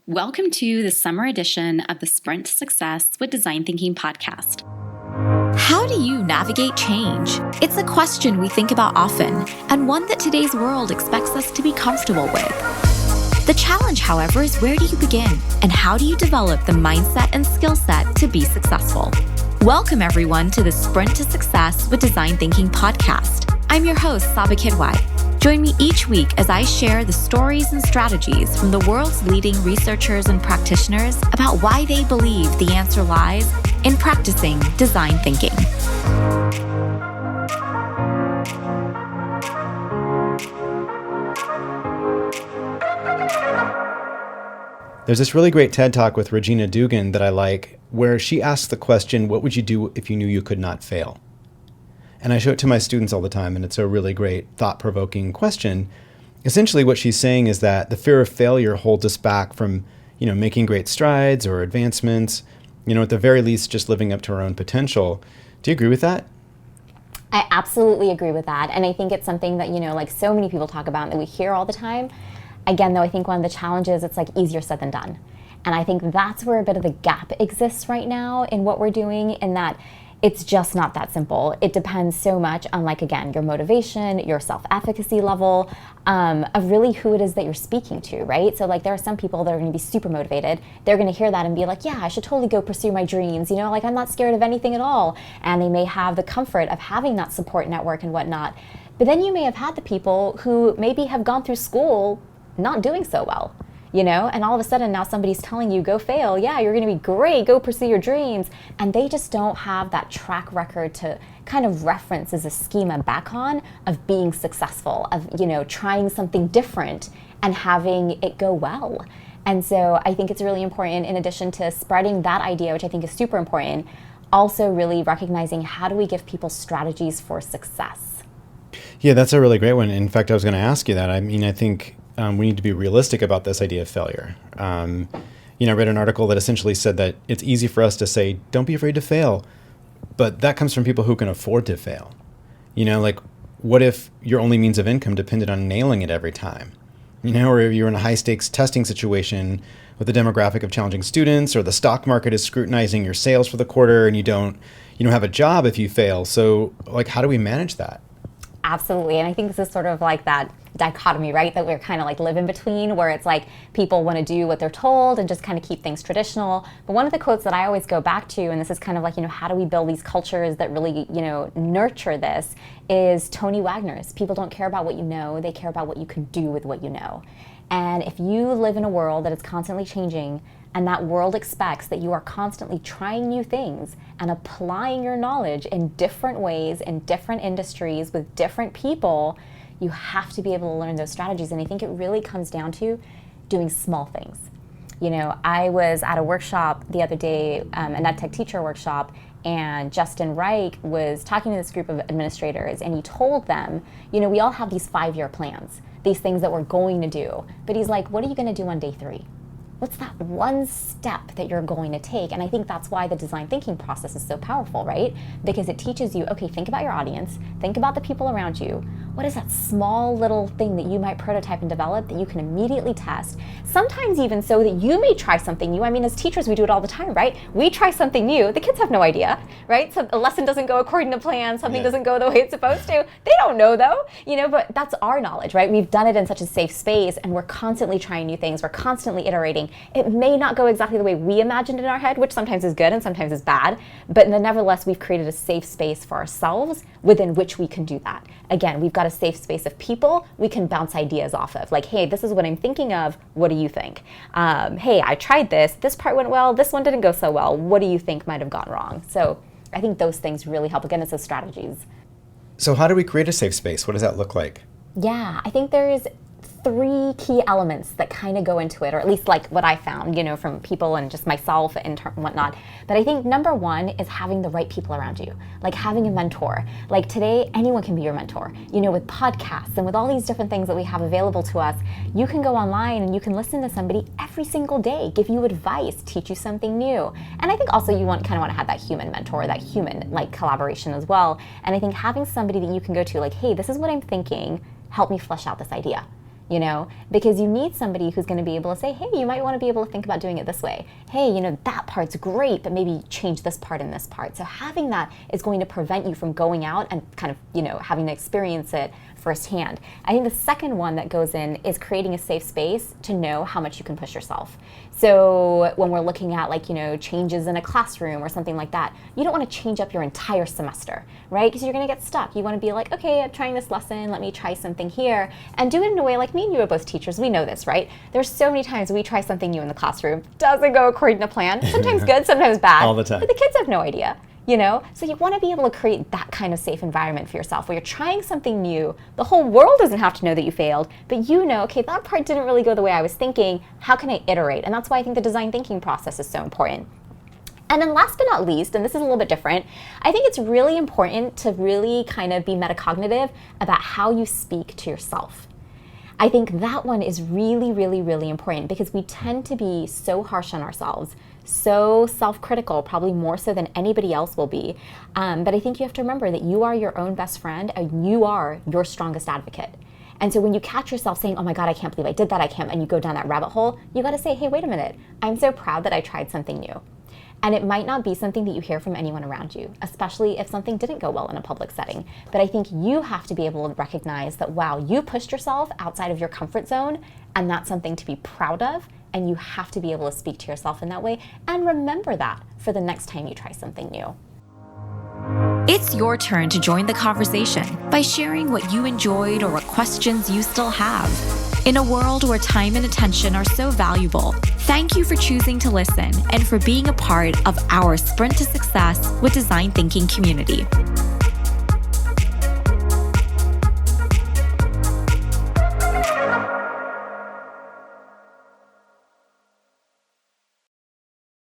Welcome to the summer edition of the Sprint to Success with Design Thinking podcast. How do you navigate change? It's a question we think about often, and one that today's world expects us to be comfortable with. The challenge, however, is where do you begin, and how do you develop the mindset and skill set to be successful? Welcome, everyone, to the Sprint to Success with Design Thinking podcast. I'm your host, Saba Kidwai. Join me each week as I share the stories and strategies from the world's leading researchers and practitioners about why they believe the answer lies in practicing design thinking. There's this really great TED Talk with Regina Dugan that I like, where she asks the question, what would you do if you knew you could not fail? And I show it to my students all the time, and it's a really great, thought-provoking question. Essentially, what she's saying is that the fear of failure holds us back from, making great strides or advancements, at the very least, just living up to our own potential. Do you agree with that? I absolutely agree with that. And I think it's something that, so many people talk about and that we hear all the time. Again, though, I think one of the challenges, it's easier said than done. And I think that's where a bit of the gap exists right now in what we're doing, in that it's just not that simple. It depends so much on, again, your motivation, your self-efficacy level, of really who it is that you're speaking to, right? So there are some people that are going to be super motivated. They're going to hear that and be like, yeah, I should totally go pursue my dreams. I'm not scared of anything at all. And they may have the comfort of having that support network and whatnot. But then you may have had the people who maybe have gone through school not doing so well. And all of a sudden now somebody's telling you, go fail. Yeah, you're going to be great. Go pursue your dreams. And they just don't have that track record to kind of reference as a schema back on of being successful, of, trying something different and having it go well. And so I think it's really important, in addition to spreading that idea, which I think is super important, also really recognizing how do we give people strategies for success. Yeah, that's a really great one. In fact, I was going to ask you that. I think we need to be realistic about this idea of failure. I read an article that essentially said that it's easy for us to say, don't be afraid to fail. But that comes from people who can afford to fail. What if your only means of income depended on nailing it every time? Or if you're in a high stakes testing situation with a demographic of challenging students, or the stock market is scrutinizing your sales for the quarter and you don't have a job if you fail. So how do we manage that? Absolutely. And I think this is sort of that dichotomy, right? That we're kind of live in between, where it's people want to do what they're told and just kind of keep things traditional. But one of the quotes that I always go back to, and this is kind of how do we build these cultures that really, nurture this, is Tony Wagner's. People don't care about what you know, they care about what you can do with what you know. And if you live in a world that is constantly changing, and that world expects that you are constantly trying new things and applying your knowledge in different ways, in different industries, with different people, you have to be able to learn those strategies. And I think it really comes down to doing small things. I was at a workshop the other day, an EdTech teacher workshop, and Justin Reich was talking to this group of administrators, and he told them, we all have these 5-year plans, these things that we're going to do. But he's like, what are you going to do on day 3? What's that one step that you're going to take? And I think that's why the design thinking process is so powerful, right? Because it teaches you, okay, think about your audience, think about the people around you. What is that small little thing that you might prototype and develop that you can immediately test? Sometimes even so that you may try something new. As teachers, we do it all the time, right? We try something new. The kids have no idea, right? So a lesson doesn't go according to plan. Something doesn't go the way it's supposed to. They don't know though, but that's our knowledge, right? We've done it in such a safe space, and we're constantly trying new things. We're constantly iterating. It may not go exactly the way we imagined in our head, which sometimes is good and sometimes is bad, but nevertheless, we've created a safe space for ourselves within which we can do that. Again, we've got a safe space of people we can bounce ideas off of. Hey, this is what I'm thinking of. What do you think? Hey, I tried this. This part went well. This one didn't go so well. What do you think might have gone wrong? So I think those things really help. Again, it's those strategies. So how do we create a safe space? What does that look like? Yeah, I think there's 3 key elements that kind of go into it, or at least what I found, from people and just myself and whatnot. But I think number 1 is having the right people around you, having a mentor. Today, anyone can be your mentor. With podcasts and with all these different things that we have available to us, you can go online and you can listen to somebody every single day, give you advice, teach you something new. And I think also you want to have that human mentor, that human collaboration as well. And I think having somebody that you can go to, hey, this is what I'm thinking, help me flesh out this idea. you know, because you need somebody who's going to be able to say, hey, you might want to be able to think about doing it this way. Hey, you know, that part's great, but maybe change this part and this part. So having that is going to prevent you from going out and kind of, you know, having to experience it firsthand. I think the second one that goes in is creating a safe space to know how much you can push yourself. So when we're looking at, like, you know, changes in a classroom or something like that, you don't want to change up your entire semester, right? Because you're going to get stuck. You want to be like, okay, I'm trying this lesson, let me try something here, and do it in a way, like me and you are both teachers, we know this, right? There's so many times we try something new in the classroom, doesn't go according to plan, sometimes good, sometimes bad. All the time. But the kids have no idea. You know, so you want to be able to create that kind of safe environment for yourself where you're trying something new. The whole world doesn't have to know that you failed, but you know, okay, that part didn't really go the way I was thinking. How can I iterate? And that's why I think the design thinking process is so important. And then last but not least, and this is a little bit different, I think it's really important to really kind of be metacognitive about how you speak to yourself. I think that one is really, really, really important because we tend to be so harsh on ourselves, so self-critical, probably more so than anybody else will be. But I think you have to remember that you are your own best friend and you are your strongest advocate. And so when you catch yourself saying, oh my God, I can't believe I did that, I can't, and you go down that rabbit hole, you got to say, hey, wait a minute, I'm so proud that I tried something new. And it might not be something that you hear from anyone around you, especially if something didn't go well in a public setting. But I think you have to be able to recognize that, wow, you pushed yourself outside of your comfort zone, and that's something to be proud of. And you have to be able to speak to yourself in that way and remember that for the next time you try something new. It's your turn to join the conversation by sharing what you enjoyed or what questions you still have. In a world where time and attention are so valuable, thank you for choosing to listen and for being a part of our Sprint to Success with Design Thinking community.